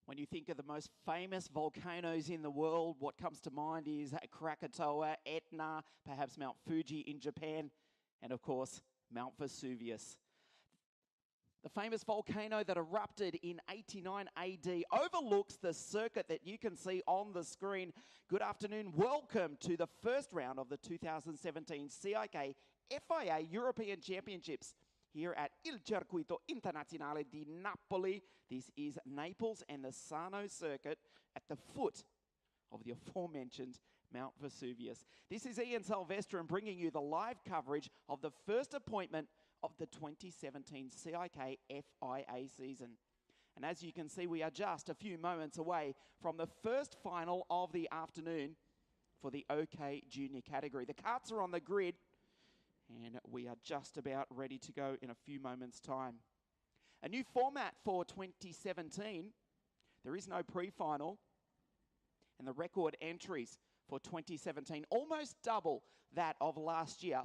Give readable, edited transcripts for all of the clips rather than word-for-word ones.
When you think of the most famous volcanoes in the world, what comes to mind is Krakatoa, Etna, perhaps Mount Fuji in Japan, and of course, Mount Vesuvius. The famous volcano that erupted in 89 AD overlooks the circuit that you can see on the screen. Good afternoon. Welcome to the first round of the 2017 CIK FIA European Championships here at Il Circuito Internazionale di Napoli. This is Naples and the Sarno circuit at the foot of the aforementioned Mount Vesuvius. This is Ian Silvestrin bringing you the live coverage of the first appointment of the 2017 CIK FIA season. And as you can see, we are just a few moments away from the first final of the afternoon for the OK Junior category. The karts are on the grid, and we are just about ready to go in a few moments' time. A new format for 2017. There is no pre-final, and the record entries for 2017, almost double that of last year,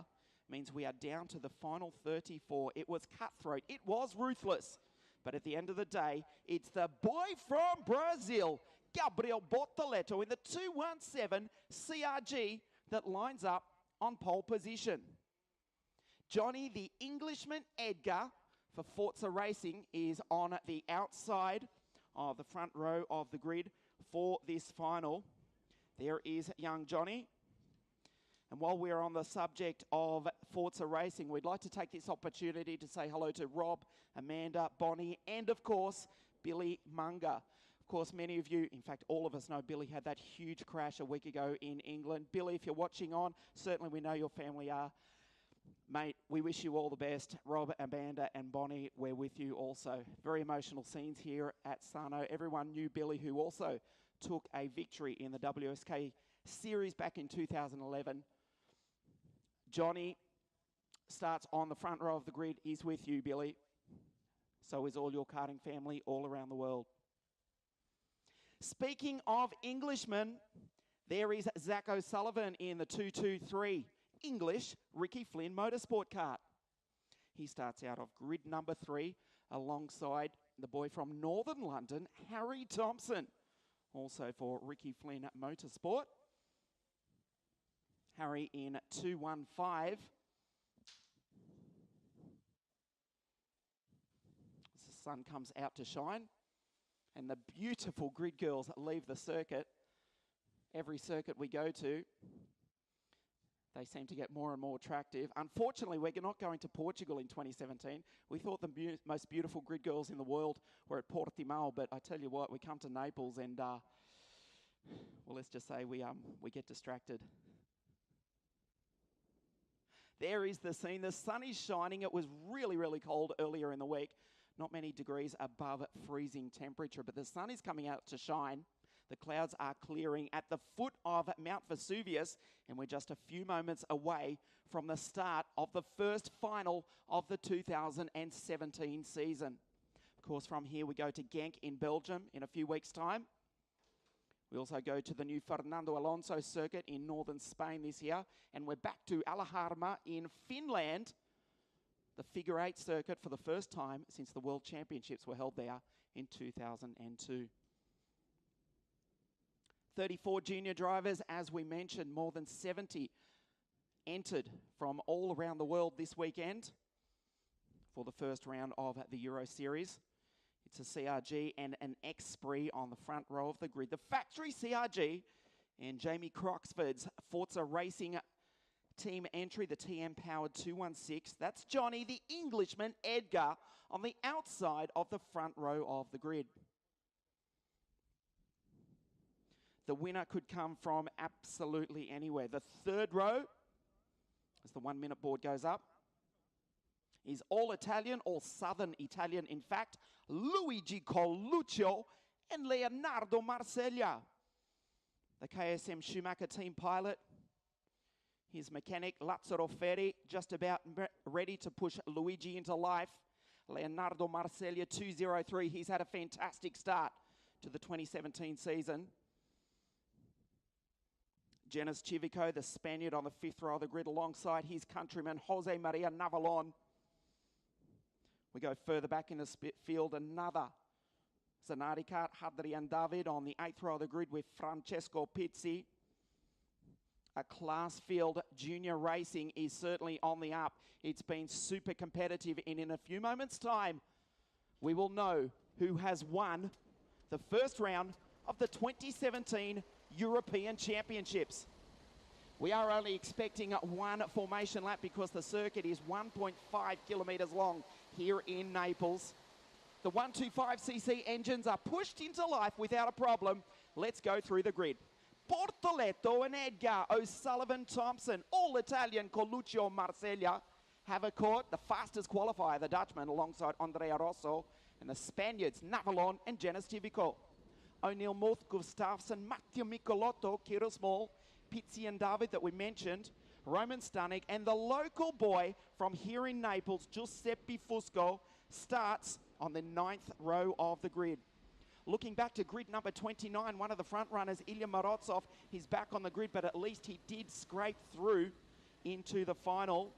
means we are down to the final 34. It was cutthroat. It was ruthless. But at the end of the day, it's the boy from Brazil, Gabriel Bortoleto, in the 217 CRG that lines up on pole position. Johnny, the Englishman Edgar for Forza Racing, is on the outside of the front row of the grid for this final. There is young Johnny. And while we're on the subject of Forza Racing, we'd like to take this opportunity to say hello to Rob, Amanda, Bonnie, and of course, Billy Munger. Of course, many of you, in fact, all of us know Billy had that huge crash a week ago in England. Billy, if you're watching on, certainly we know your family are. Mate, we wish you all the best. Rob, Amanda, and Bonnie, we're with you also. Very emotional scenes here at Sarno. Everyone knew Billy, who also took a victory in the WSK series back in 2011. Johnny starts on the front row of the grid. He's with you, Billy. So is all your karting family all around the world. Speaking of Englishmen, there is Zach O'Sullivan in the 223. English Ricky Flynn Motorsport Kart. He starts out of grid number 3 alongside the boy from Northern London, Harry Thompson. Also for Ricky Flynn Motorsport. Harry in 215. As the sun comes out to shine. And the beautiful grid girls that leave the circuit. Every circuit we go to, they seem to get more and more attractive. Unfortunately, we're not going to Portugal in 2017. We thought the most beautiful grid girls in the world were at Portimao, but I tell you what, we come to Naples and, well, let's just say we get distracted. There is the scene. The sun is shining. It was really, really cold earlier in the week. Not many degrees above freezing temperature, but the sun is coming out to shine. The clouds are clearing at the foot of Mount Vesuvius, and we're just a few moments away from the start of the first final of the 2017 season. Of course, from here we go to Genk in Belgium in a few weeks' time. We also go to the new Fernando Alonso circuit in northern Spain this year, and we're back to Alaharma in Finland, the figure eight circuit for the first time since the World Championships were held there in 2002. 34 junior drivers, as we mentioned, more than 70 entered from all around the world this weekend for the first round of the Euro Series. It's a CRG and an X-Spree on the front row of the grid. The factory CRG and Jamie Croxford's Forza Racing team entry, the TM-powered 216. That's Johnny, the Englishman, Edgar, on the outside of the front row of the grid. The winner could come from absolutely anywhere. The third row, as the 1 minute board goes up, is all Italian, all Southern Italian, in fact, Luigi Coluccio and Leonardo Marseglia. The KSM Schumacher team pilot, his mechanic Lazzaro Ferri, just about ready to push Luigi into life. Leonardo Marseglia 203, he's had a fantastic start to the 2017 season. Genis Civico, the Spaniard, on the fifth row of the grid alongside his countryman Jose Maria Navalon. We go further back in the field, another Zanardi Kart, Hadrian David on the eighth row of the grid with Francesco Pizzi. A class field. Junior racing is certainly on the up. It's been super competitive, and in a few moments' time, we will know who has won the first round of the 2017 European Championships. We are only expecting one formation lap because the circuit is 1.5 kilometres long here in Naples. The 125cc engines are pushed into life without a problem. Let's go through the grid. Portoletto and Edgar, O'Sullivan, Thompson, all Italian, Coluccio, Marseglia, Havercourt, the fastest qualifier, the Dutchman, alongside Andrea Rosso, and the Spaniards, Navalon and Genis Civico. O'Neill Muth, Gustafsson, Matteo Michelotto, Kiro Small, Pizzi and David that we mentioned, Roman Stanek, and the local boy from here in Naples, Giuseppe Fusco, starts on the ninth row of the grid. Looking back to grid number 29, one of the front runners, Ilya Morozov, he's back on the grid, but at least he did scrape through into the final,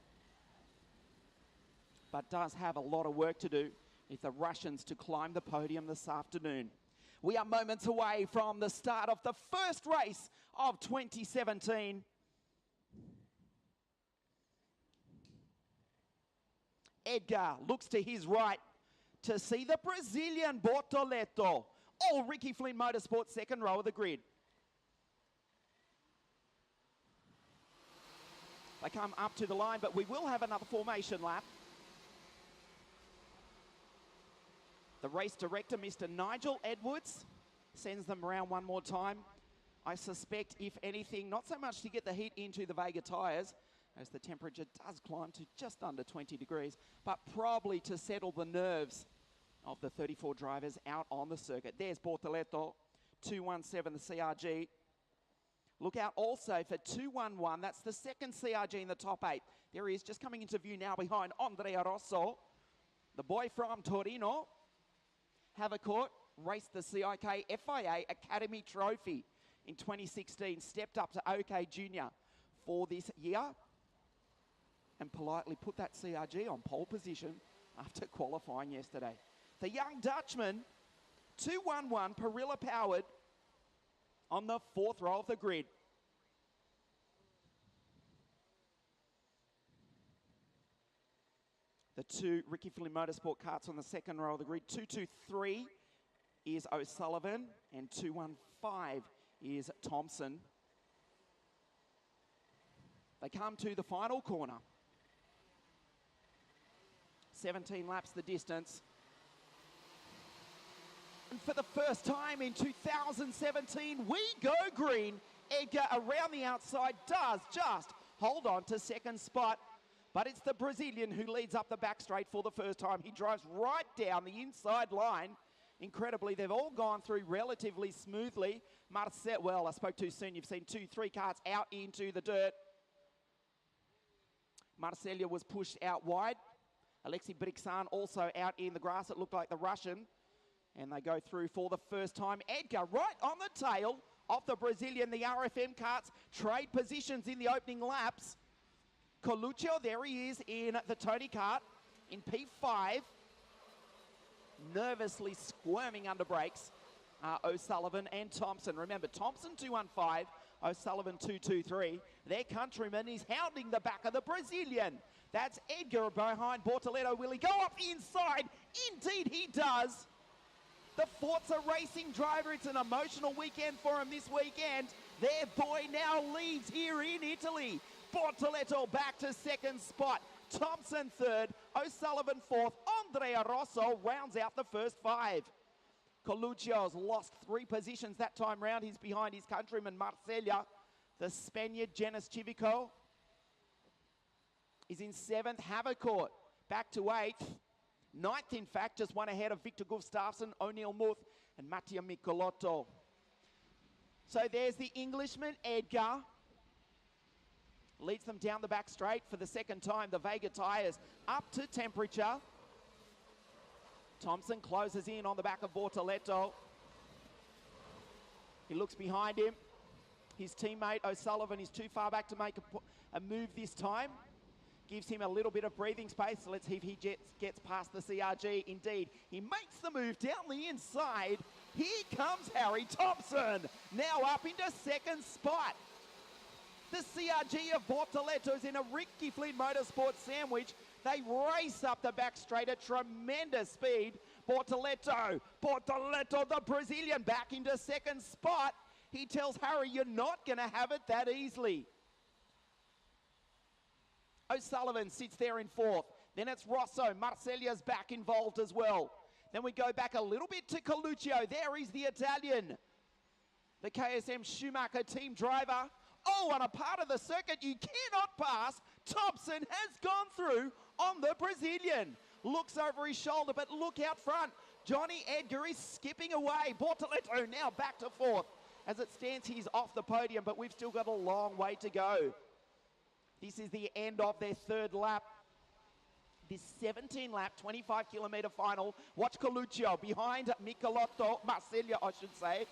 but does have a lot of work to do if the Russians to climb the podium this afternoon. We are moments away from the start of the first race of 2017. Edgar looks to his right to see the Brazilian Bortoletto. All Ricky Flynn Motorsports, second row of the grid. They come up to the line, but we will have another formation lap. The race director, Mr. Nigel Edwards, sends them around one more time. I suspect, if anything, not so much to get the heat into the Vega tyres, as the temperature does climb to just under 20 degrees, but probably to settle the nerves of the 34 drivers out on the circuit. There's Bortoletto, 217, the CRG. Look out also for 211. That's the second CRG in the top eight. There he is, just coming into view now behind Andrea Rosso, the boy from Torino. Havercourt raced the CIK FIA Academy Trophy in 2016, stepped up to OK Junior for this year, and politely put that CRG on pole position after qualifying yesterday. The young Dutchman, 211, Aprile powered, on the fourth row of the grid. The two Ricky Flynn Motorsport karts on the second row of the grid. 223 is O'Sullivan, and 215 is Thompson. They come to the final corner. 17 laps the distance. And for the first time in 2017, we go green. Edgar around the outside does just hold on to second spot. But it's the Brazilian who leads up the back straight for the first time. He drives right down the inside line. Incredibly, they've all gone through relatively smoothly. Well, I spoke too soon. You've seen 2-3 carts out into the dirt. Marcella was pushed out wide. Alexei Brixan also out in the grass. It looked like the Russian. And they go through for the first time. Edgar right on the tail of the Brazilian. The RFM carts trade positions in the opening laps. Coluccio, there he is in the Tony kart in P5. Nervously squirming under brakes. O'Sullivan and Thompson. Remember, Thompson 215, O'Sullivan 223. Their countryman is hounding the back of the Brazilian. That's Edgar behind Bortoletto. Will he go up the inside? Indeed he does. The Forza Racing driver, it's an emotional weekend for him this weekend. Their boy now leads here in Italy. Bortoletto back to second spot. Thompson third. O'Sullivan fourth. Andrea Rosso rounds out the first five. Coluccio's lost 3 positions that time round. He's behind his countryman Marcella. The Spaniard Genis Civico is in 7th. Havercourt back to 8th. 9th, in fact, just one ahead of Victor Gustafsson, O'Neill Muth, and Mattia Michelotto. So there's the Englishman, Edgar. Leads them down the back straight for the second time. The Vega tyres up to temperature. Thompson closes in on the back of Bortoletto. He looks behind him. His teammate O'Sullivan is too far back to make a move this time. Gives him a little bit of breathing space. So let's see if he gets past the CRG. Indeed, he makes the move down the inside. Here comes Harry Thompson, now up into second spot. The CRG of Bortoletto is in a Ricky Flynn Motorsports sandwich. They race up the back straight at tremendous speed. Bortoletto, the Brazilian, back into second spot. He tells Harry, you're not going to have it that easily. O'Sullivan sits there in 4th. Then it's Rosso. Marcella's back involved as well. Then we go back a little bit to Coluccio. There is the Italian. The KSM Schumacher team driver. Oh, on a part of the circuit you cannot pass. Thompson has gone through on the Brazilian. Looks over his shoulder, but look out front. Johnny Edgar is skipping away. Bortoletto now back to 4th. As it stands, he's off the podium, but we've still got a long way to go. This is the end of their 3rd lap. This 17-lap, 25-kilometre final. Watch Coluccio behind Michelotto, Marcella, I should say.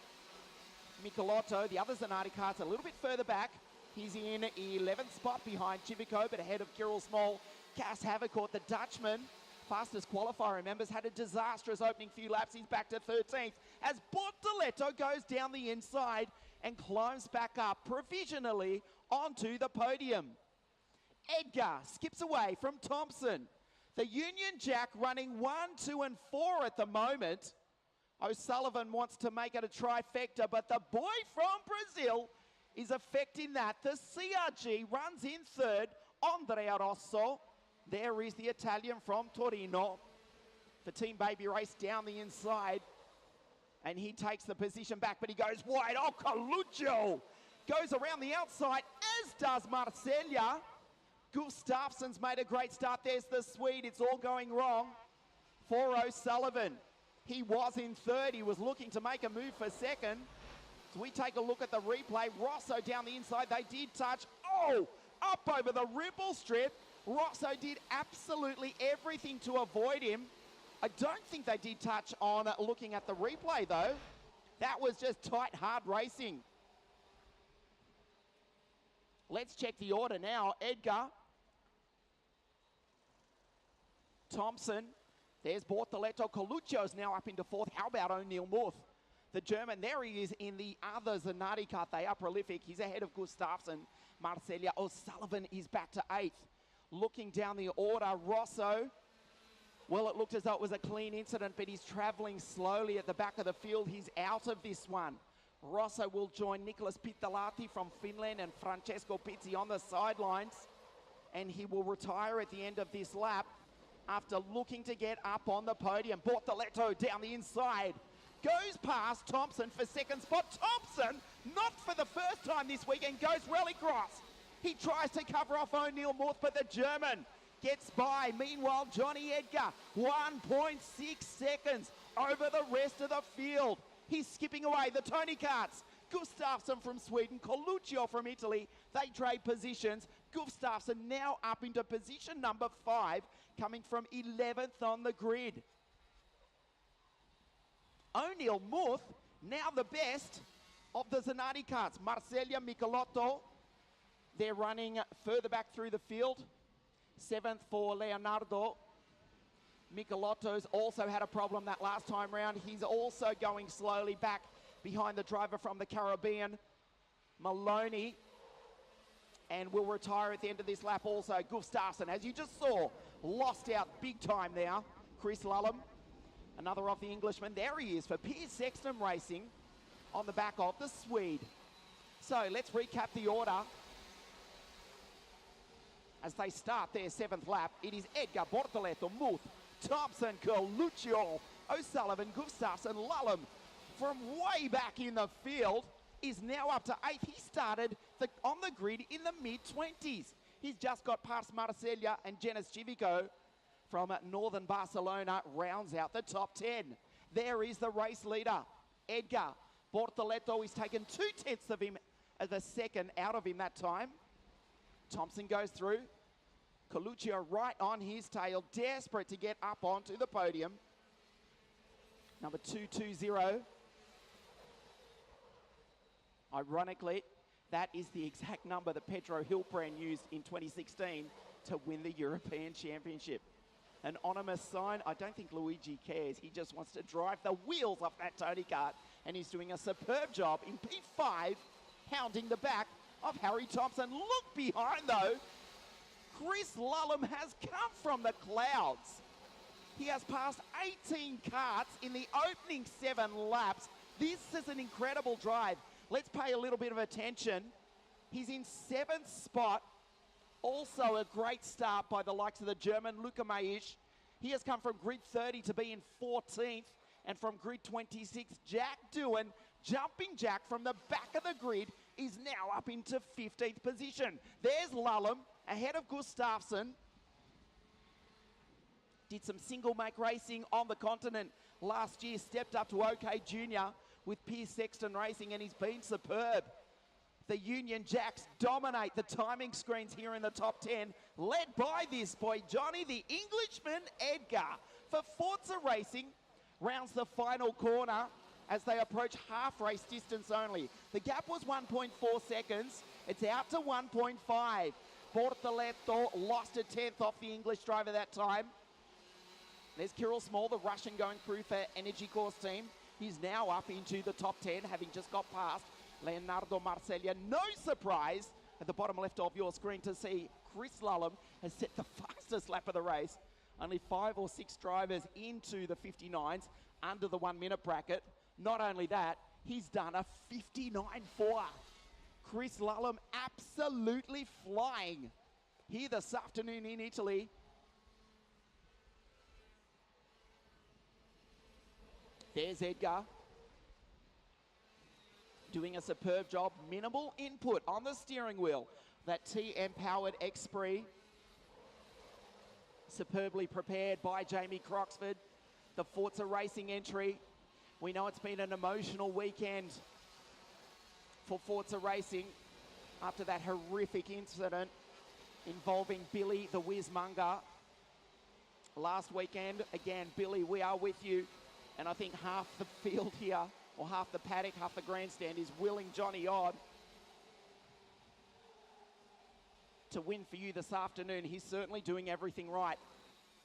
Michelotto, the other Zanardi carts a little bit further back. He's in 11th spot behind Civico, but ahead of Kirill Small. Cass Havercourt, the Dutchman, fastest qualifier, remembers, had a disastrous opening few laps. He's back to 13th as Bortoletto goes down the inside and climbs back up provisionally onto the podium. Edgar skips away from Thompson. The Union Jack running 1, 2, and 4 at the moment. O'Sullivan wants to make it a trifecta, but the boy from Brazil is affecting that. The CRG runs in 3rd. Andrea Rosso. There is the Italian from Torino. For Team Baby Race down the inside. And he takes the position back, but he goes wide. Oh, Coluccio goes around the outside, as does Marcella. Gustafsson's made a great start. There's the Swede. It's all going wrong for O'Sullivan. He was in 3rd. He was looking to make a move for 2nd. So we take a look at the replay. Rosso down the inside. They did touch. Oh, up over the ripple strip. Rosso did absolutely everything to avoid him. I don't think they did touch on looking at the replay, though. That was just tight, hard racing. Let's check the order now. Edgar. Thompson. There's Bortoletto. Coluccio's now up into 4th. How about O'Neill Muth? The German, there he is in the other Zanardi kart. They are prolific. He's ahead of Gustafsson. Marcella. O'Sullivan is back to 8th. Looking down the order, Rosso. Well, it looked as though it was a clean incident, but he's travelling slowly at the back of the field. He's out of this one. Rosso will join Nicholas Pittalati from Finland and Francesco Pizzi on the sidelines. And he will retire at the end of this lap after looking to get up on the podium. Bortoletto down the inside. Goes past Thompson for 2nd spot. Thompson, not for the first time this weekend, goes rallycross. He tries to cover off O'Neill Muth, but the German gets by. Meanwhile, Johnny Edgar, 1.6 seconds over the rest of the field. He's skipping away. The Tony Karts. Gustafsson from Sweden, Coluccio from Italy. They trade positions. Gustafsson now up into position number 5, coming from 11th on the grid. O'Neill Muth, now the best of the Zanardi karts. Marcella Michelotto, they're running further back through the field. 7th for Leonardo. Michelotto's also had a problem that last time round. He's also going slowly back behind the driver from the Caribbean, Maloney, and will retire at the end of this lap also. Gustafsson, as you just saw, lost out big time there. Chris Lullum, another of the Englishmen. There he is for Piers Sexton Racing on the back of the Swede. So let's recap the order. As they start their 7th lap, it is Edgar, Bortoleto, Muth, Thompson, Coluccio, O'Sullivan, Gustafsson, Lullum. From way back in the field is now up to 8th. He started on the grid in the mid-20s. He's just got past Marcella, and Jenis Civico from northern Barcelona rounds out the top 10. There is the race leader, Edgar. Bortoleto is taken 2/10 of him as a second out of him that time. Thompson goes through. Coluccio right on his tail, desperate to get up onto the podium. Number 220. Ironically, that is the exact number that Pedro Hilbrand used in 2016 to win the European Championship. An anonymous sign, I don't think Luigi cares. He just wants to drive the wheels off that Tony Kart, and he's doing a superb job in P5, hounding the back of Harry Thompson. Look behind, though. Chris Lullum has come from the clouds. He has passed 18 karts in the opening 7 laps. This is an incredible drive. Let's pay a little bit of attention. He's in 7th spot. Also a great start by the likes of the German Luca Maisch. He has come from grid 30 to be in 14th. And from grid 26, Jack Doohan, jumping Jack from the back of the grid, is now up into 15th position. There's Lullum ahead of Gustafsson. Did some single make racing on the continent last year. Stepped up to OK Junior with Piers Sexton Racing, and he's been superb. The Union Jacks dominate the timing screens here in the top 10, led by this boy, Johnny the Englishman Edgar. For Forza Racing, rounds the final corner as they approach half race distance only. The gap was 1.4 seconds. It's out to 1.5. Bortoleto lost a 10th off the English driver that time. There's Kirill Small, the Russian, going through for Energy Course team. He's now up into the top 10, having just got past Leonardo Marcella. No surprise at the bottom left of your screen to see Chris Lullum has set the fastest lap of the race. Only 5 or 6 drivers into the 59s under the 1 minute bracket. Not only that, he's done a 59.4. Chris Lullum absolutely flying here this afternoon in Italy. There's Edgar doing a superb job. Minimal input on the steering wheel. That TM-powered Xpree, superbly prepared by Jamie Croxford. The Forza Racing entry. We know it's been an emotional weekend for Forza Racing after that horrific incident involving Billy the Whizmonger last weekend. Again, Billy, we are with you. And I think half the field here, or half the paddock, half the grandstand, is willing Johnny Odd to win for you this afternoon. He's certainly doing everything right,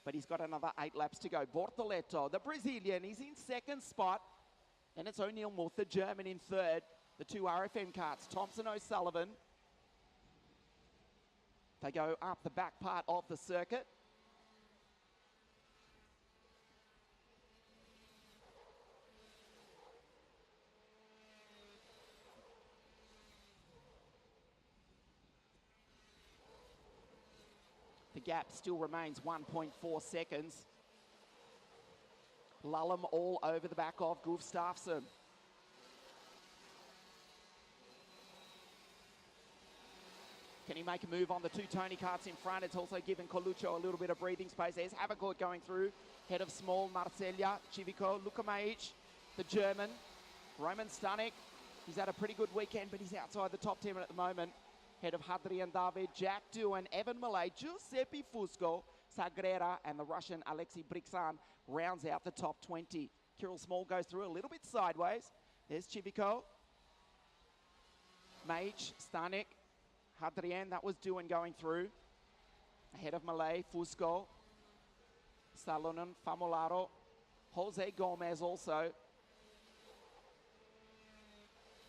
but he's got another 8 laps to go. Bortoleto, the Brazilian, he's in 2nd spot. And it's O'Neill Muth, the German, in 3rd. The 2 RFM karts, Thompson, O'Sullivan. They go up the back part of the circuit. The gap still remains 1.4 seconds. Lullum all over the back of Gustafsson. Can he make a move on the two Tony Karts in front? It's also given Coluccio a little bit of breathing space. There's Havercourt going through. Head of small, Marceglia, Civico, Luka Majic, the German, Roman Stanek. He's had a pretty good weekend, but he's outside the top 10 at the moment. Head of Hadrian David, Jack Doohan, Evan Malay, Giuseppe Fusco, Sagrera, and the Russian Alexei Brixan rounds out the top 20. Kirill Small goes through a little bit sideways. There's Civico, Majic, Stanek, Hadrian, that was Doohan going through. Ahead of Malay, Fusco, Salonen, Famolaro, Jose Gomez also.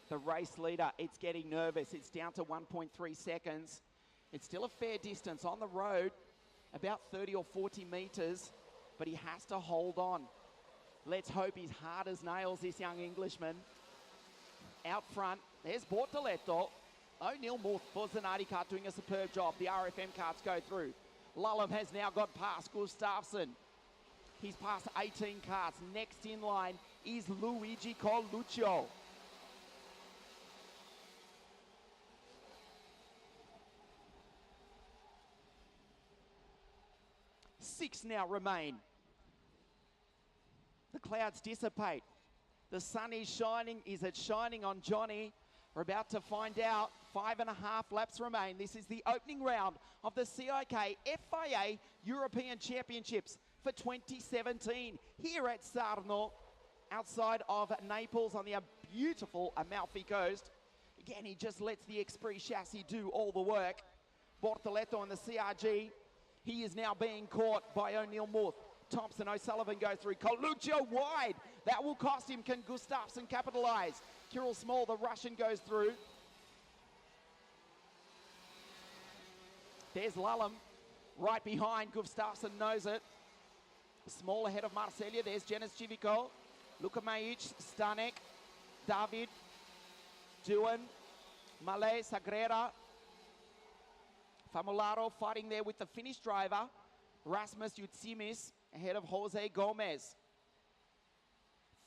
The race leader, it's getting nervous. It's down to 1.3 seconds. It's still a fair distance on the road, about 30 or 40 meters, but he has to hold on. Let's hope he's hard as nails, this young Englishman. Out front, there's Bortoletto. O'Neill Muth for Zanardi Kart doing a superb job. The RFM karts go through. Lulham has now got past Gustafsson. He's passed 18 karts. Next in line is Luigi Coluccio. Six now remain. The clouds dissipate. The sun is shining. Is it shining on Johnny? We're about to find out. 5.5 laps remain. This is the opening round of the CIK FIA European Championships for 2017 here at Sarno, outside of Naples on the beautiful Amalfi Coast. Again, he just lets the Esprit chassis do all the work. Bortoletto in the CRG. He is now being caught by O'Neill Muth. Thompson, O'Sullivan go through. Coluccio wide. That will cost him. Can Gustafsson capitalize? Kirill Small, the Russian, goes through. There's Lulham right behind. Gustafsson knows it. Small ahead of Marceglia. There's Jenis Civico. Luka Majic, Stanek, David, Doohan, Malay, Sagrera. Famolaro fighting there with the Finnish driver. Rasmus Yutsimis ahead of Jose Gomez.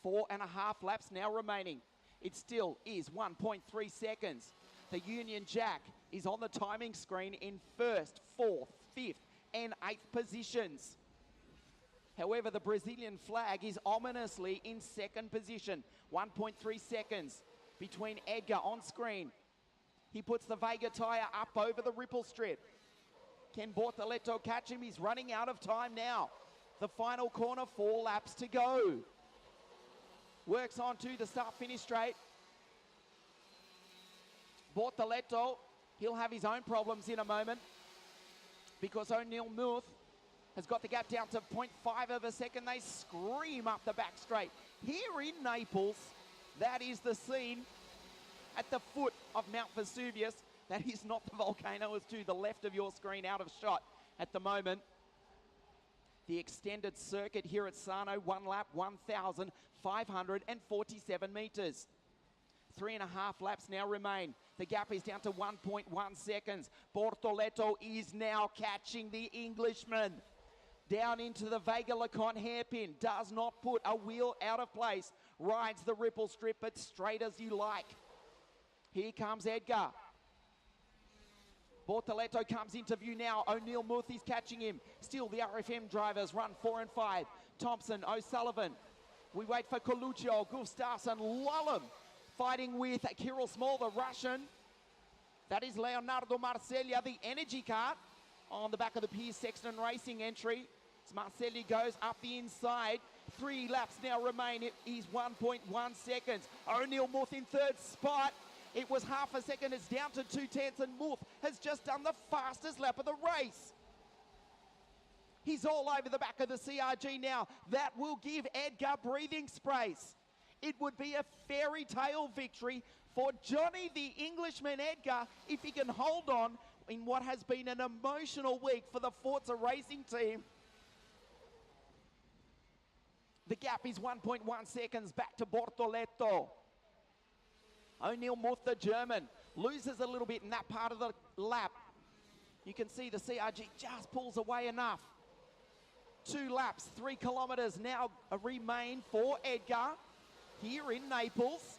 4.5 laps now remaining. It still is 1.3 seconds. The Union Jack is on the timing screen in first, fourth, fifth, and eighth positions. However, the Brazilian flag is ominously in second position. 1.3 seconds between Edgar on screen. He puts the Vega tyre up over the ripple strip. Can Bortoletto catch him? He's running out of time now. The final corner, 4 laps to go. Works on to the start-finish straight. Bortoletto, he'll have his own problems in a moment because O'Neill Muth has got the gap down to 0.5 of a second. They scream up the back straight. Here in Naples, that is the scene at the foot of Mount Vesuvius. That is not the volcano, it's to the left of your screen, out of shot at the moment. The extended circuit here at Sarno, 1 lap, 1,547 meters. 3.5 laps now remain. The gap is down to 1.1 seconds. Bortoletto is now catching the Englishman. Down into the Vega Lecon hairpin. Does not put a wheel out of place. Rides the ripple strip, but straight as you like. Here comes Edgar. Bortoletto comes into view now. O'Neill Muth is catching him. Still the RFM drivers run 4 and 5. Thompson, O'Sullivan. We wait for Coluccio, Gustafsson, Lulham. Fighting with Kirill Small, the Russian. That is Leonardo Marceglia, the energy kart. On the back of the Piers Sexton Racing entry. As Marceglia goes up the inside. 3 laps now remain. It is 1.1 seconds. O'Neill Muth in third spot. It was half a second. It's down to 2/10, and Muth has just done the fastest lap of the race. He's all over the back of the CRG now. That will give Edgar breathing space. It would be a fairy tale victory for Johnny the Englishman Edgar if he can hold on in what has been an emotional week for the Forza Racing team. The gap is 1.1 seconds back to Bortoletto. O'Neill Muth, the German, loses a little bit in that part of the lap. You can see the CRG just pulls away enough. 2 laps, 3 kilometers now remain for Edgar here in Naples.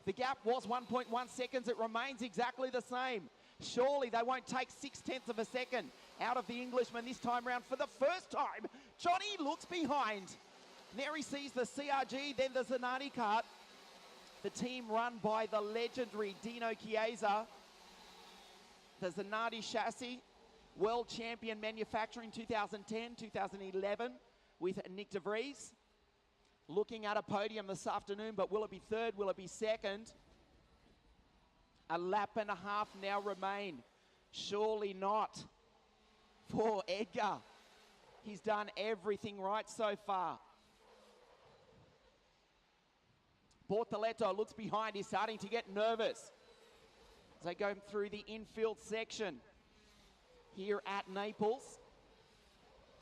The gap was 1.1 seconds. It remains exactly the same. Surely they won't take 0.6 of a second out of the Englishman this time round for the first time. Johnny looks behind. There he sees the CRG, then the Zanardi Kart. The team run by the legendary Dino Chiesa. The Zanardi chassis, world champion manufacturing 2010, 2011 with Nick de Vries. Looking at a podium this afternoon, but will it be third? Will it be second? A lap and a half now remain. Surely not for Edgar. He's done everything right so far. Bortoletto looks behind. He's starting to get nervous as they go through the infield section here at Naples.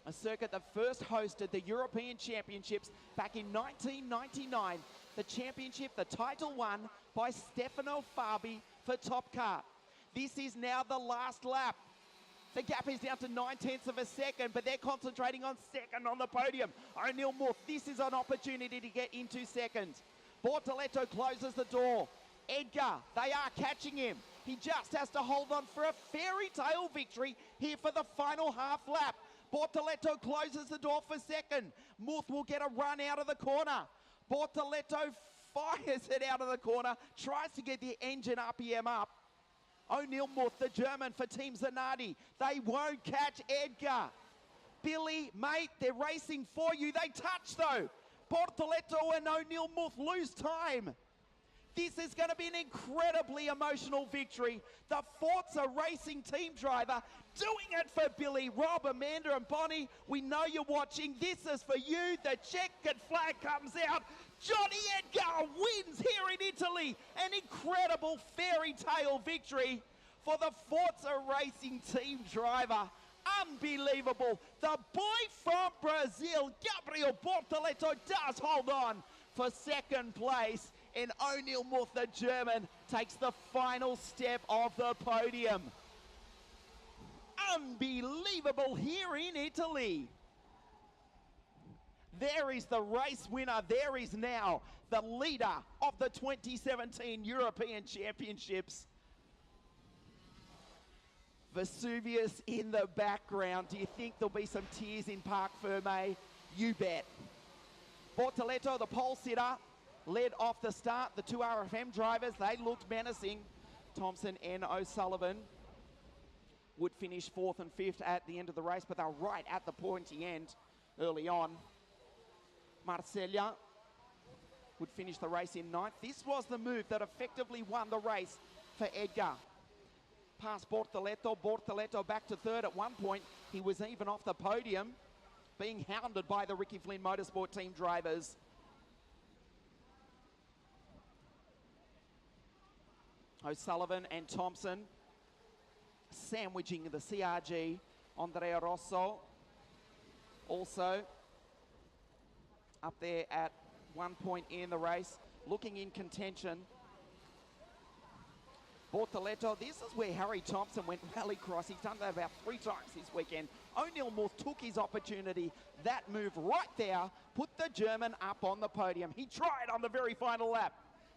A circuit that first hosted the European Championships back in 1999. The championship, the title won by Stefano Fabi for Top Kart. This is now the last lap. The gap is down to 0.9 of a second, but they're concentrating on second on the podium. O'Neill Moore, this is an opportunity to get into second. Bortoletto closes the door. Edgar, they are catching him. He just has to hold on for a fairy tale victory here for the final half lap. Bortoletto closes the door for second. Muth will get a run out of the corner. Bortoletto fires it out of the corner, tries to get the engine RPM up. O'Neill Muth, the German for Team Zanardi. They won't catch Edgar. Billy, mate, they're racing for you. They touch though. Bortoletto and O'Neill Muth lose time. This is going to be an incredibly emotional victory. The Forza Racing team driver doing it for Billy, Rob, Amanda and Bonnie. We know you're watching. This is for you. The checkered flag comes out. Johnny Edgar wins here in Italy. An incredible fairy tale victory for the Forza Racing team driver. Unbelievable. The boy from Brazil, Gabriel Bortoletto, does hold on for second place. And O'Neill Muth, the German, takes the final step of the podium. Unbelievable here in Italy. There is the race winner. There is now the leader of the 2017 European Championships. Vesuvius in the background. Do you think there'll be some tears in Parc Ferme? You bet. Bortoletto, the pole sitter, led off the start. The two RFM drivers, they looked menacing. Thompson and O'Sullivan would finish fourth and fifth at the end of the race, but they're right at the pointy end early on. Marcella would finish the race in ninth. This was the move that effectively won the race for Edgar. Past Bortoletto, Bortoletto back to third. At one point, he was even off the podium, being hounded by the Ricky Flynn Motorsport team drivers. O'Sullivan and Thompson sandwiching the CRG. Andrea Rosso also up there at one point in the race, looking in contention. Bortoletto, this is where Harry Thompson went rallycross. He's done that about 3 times this weekend. O'Neill Muth took his opportunity. That move right there put the German up on the podium. He tried on the very final lap.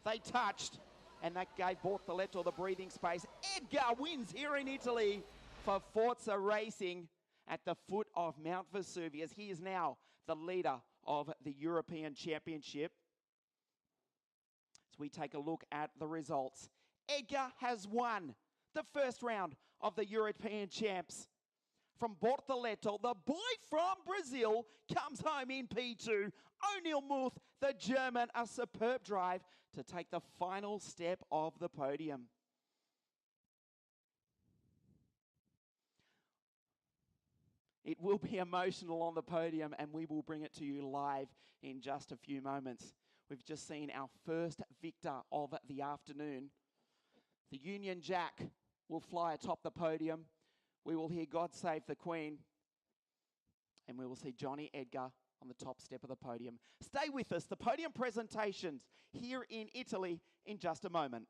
They touched, and that gave Bortoletto the breathing space. Edgar wins here in Italy for Forza Racing at the foot of Mount Vesuvius. He is now the leader of the European Championship. As we take a look at the results, Edgar has won the first round of the European Champs. From Bortoletto, the boy from Brazil, comes home in P2. O'Neill Muth, the German, a superb drive to take the final step of the podium. It will be emotional on the podium, and we will bring it to you live in just a few moments. We've just seen our first victor of the afternoon. The Union Jack will fly atop the podium. We will hear God Save the Queen, and we will see Johnny Edgar on the top step of the podium. Stay with us. The podium presentations here in Italy in just a moment.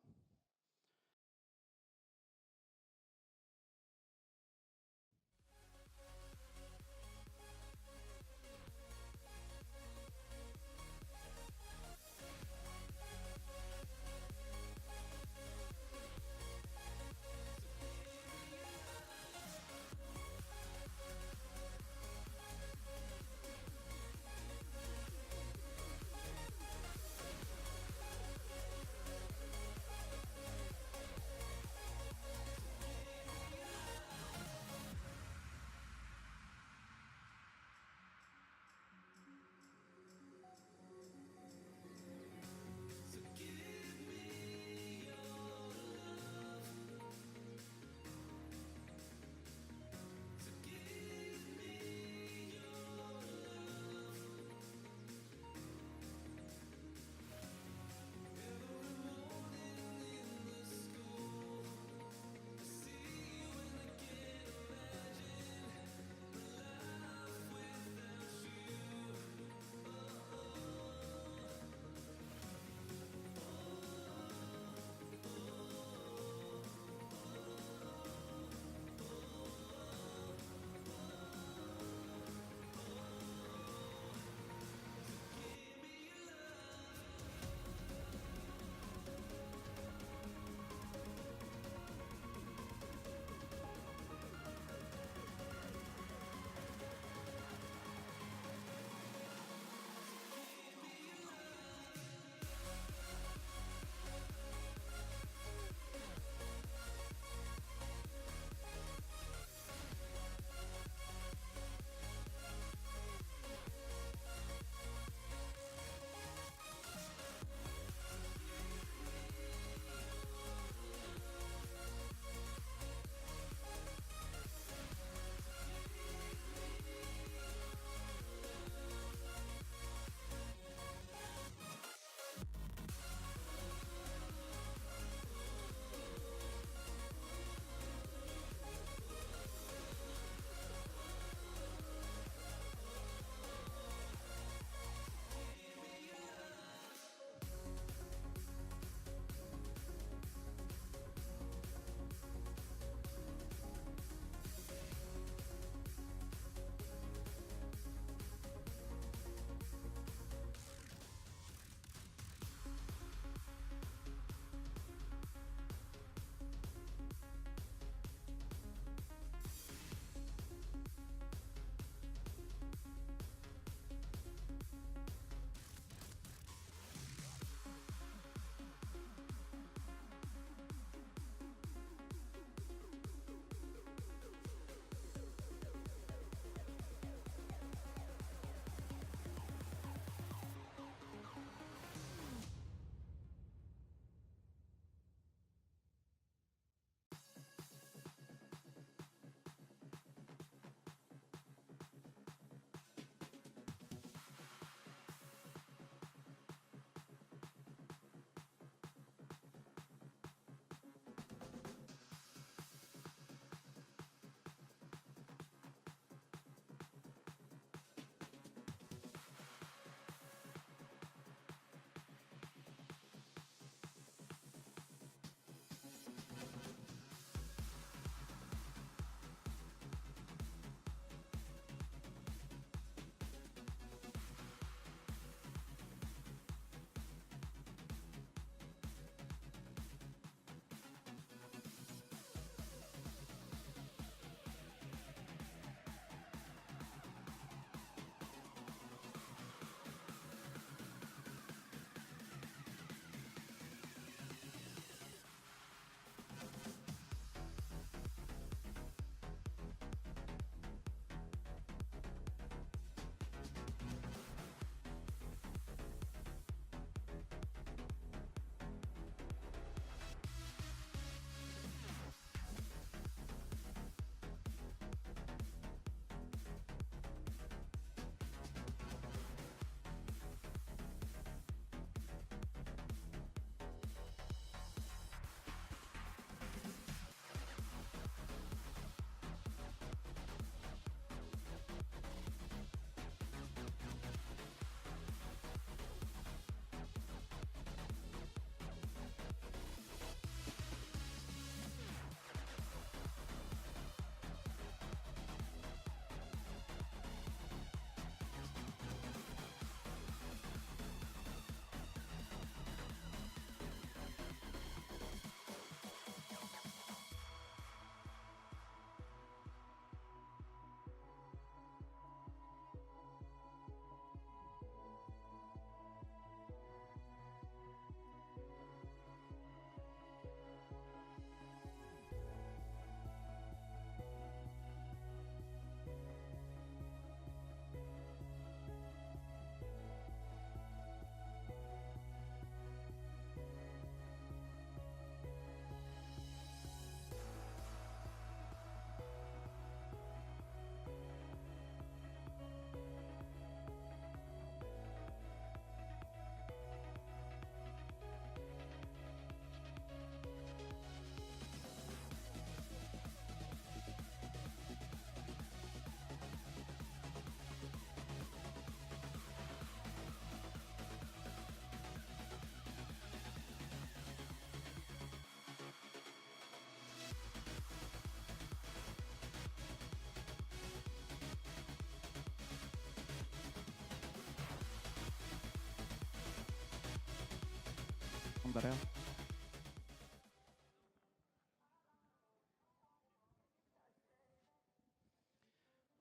Darrell.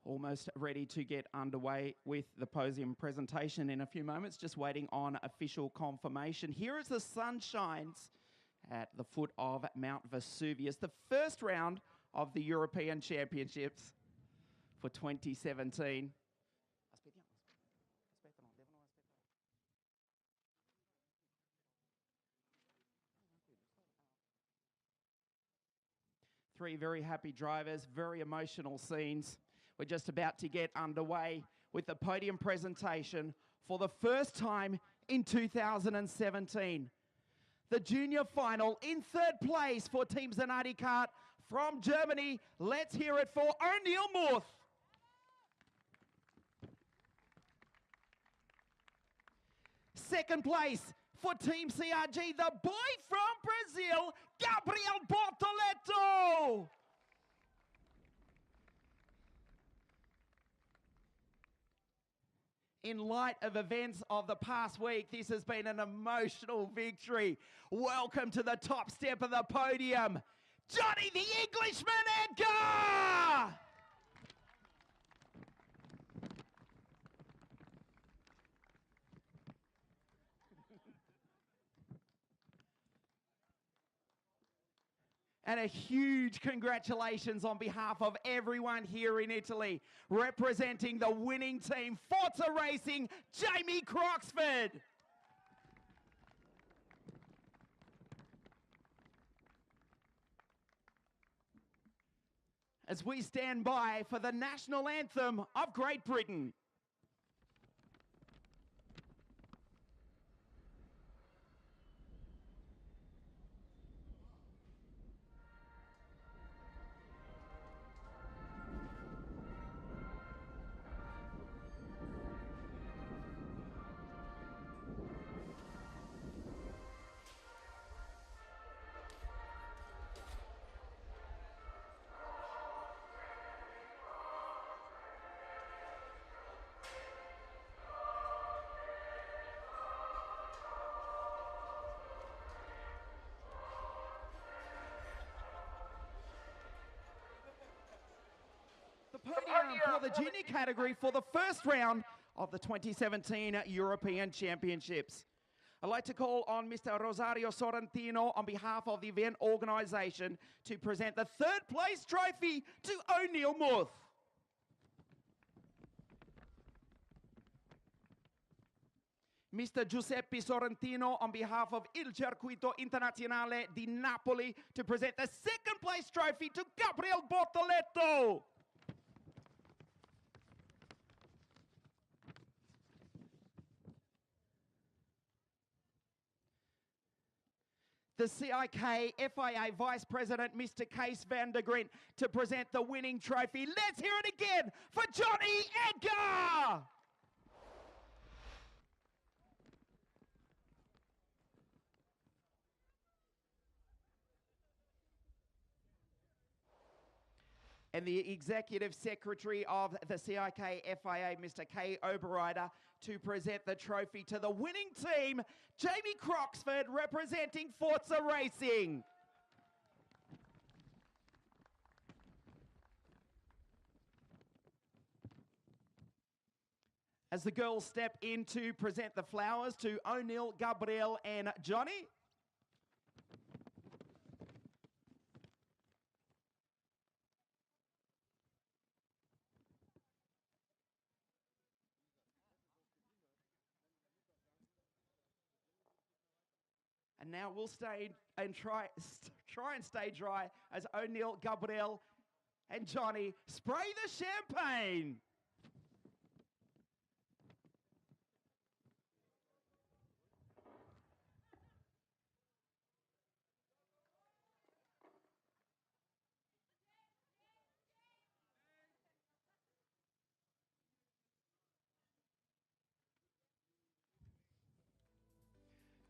Almost ready to get underway with the podium presentation in a few moments, just waiting on official confirmation. Here as the sun shines at the foot of Mount Vesuvius, the first round of the European Championships for 2017. Three very happy drivers, very emotional scenes. We're just about to get underway with the podium presentation for the first time in 2017. The junior final in third place for Team Zanardi Kart from Germany. Let's hear it for O'Neill Muth. Second place for Team CRG, the boy from Brazil, Gabriel Bortoleto. In light of events of the past week, this has been an emotional victory. Welcome to the top step of the podium, Johnny the Englishman Edgar! And a huge congratulations on behalf of everyone here in Italy, representing the winning team, Forza Racing, Jamie Croxford. As we stand by for the national anthem of Great Britain. Podium for the junior category for the first round of the 2017 European Championships. I'd like to call on Mr. Rosario Sorrentino on behalf of the event organisation to present the third place trophy to O'Neill Muth. Mr. Giuseppe Sorrentino on behalf of Il Circuito Internazionale di Napoli to present the second place trophy to Gabriel Bortoleto. The CIK FIA Vice President, Mr. Kees van der Grint, to present the winning trophy. Let's hear it again for Johnny Edgar! And the Executive Secretary of the CIK FIA, Mr. Kay Oberreiter, to present the trophy to the winning team, Jamie Croxford, representing Forza Racing. As the girls step in to present the flowers to O'Neill, Gabrielle and Johnny. And now we'll stay and try and stay dry as O'Neill, Gabrielle and Johnny spray the champagne.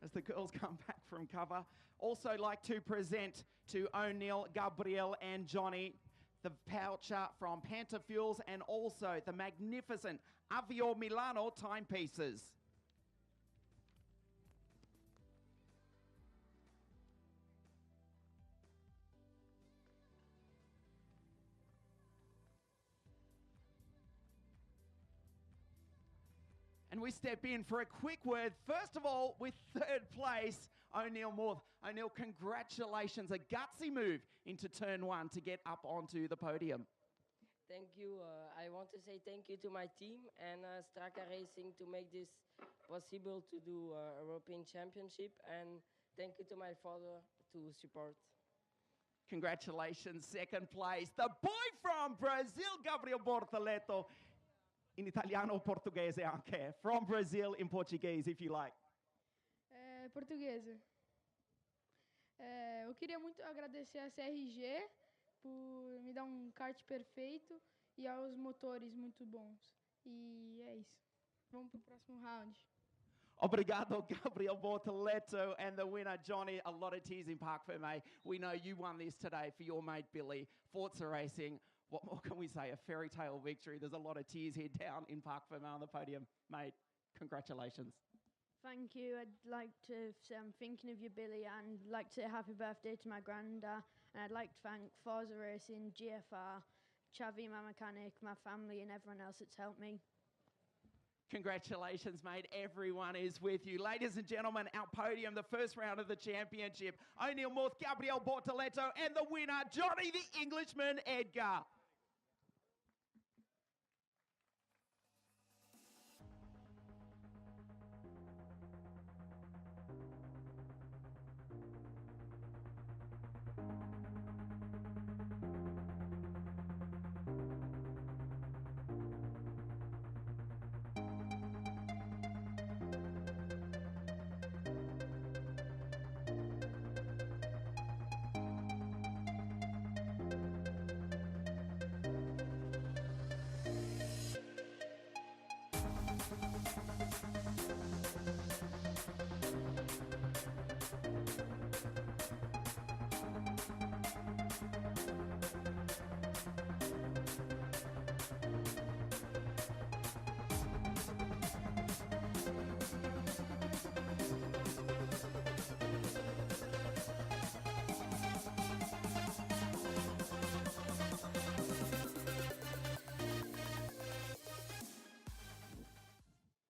As the girls come back from cover, also like to present to O'Neill, Gabrielle and Johnny the voucher from Panta Fuels and also the magnificent Avio Milano timepieces. And we step in for a quick word. First of all, with third place, O'Neill Morth. O'Neill, congratulations. A gutsy move into turn one to get up onto the podium. Thank you. I want to say thank you to my team and Straka Racing to make this possible to do European Championship. And thank you to my father to support. Congratulations, second place. The boy from Brazil, Gabriel Bortoleto. In italiano o portoghese anche. From Brazil in Portuguese, if you like. Portuguesa. Eu queria muito agradecer a CRG por me dar kart perfeito e aos motores muito bons. E é isso. Vamos pro próximo round. Obrigado, Gabriel Bortoleto, and the winner, Johnny. A lot of tears in Parc Fermé. We know you won this today for your mate, Billy. Forza Racing. What more can we say? A fairy tale victory. There's a lot of tears here down in Parc Fermé on the podium. Mate, congratulations. Thank you. I'd like to say I'm thinking of you, Billy, and like to say happy birthday to my granddad. And I'd like to thank Forza Racing, GFR, Chavi, my mechanic, my family, and everyone else that's helped me. Congratulations, mate. Everyone is with you. Ladies and gentlemen, our podium, the first round of the championship. O'Neill Morth, Gabriel Bortoleto, and the winner, Johnny the Englishman, Edgar.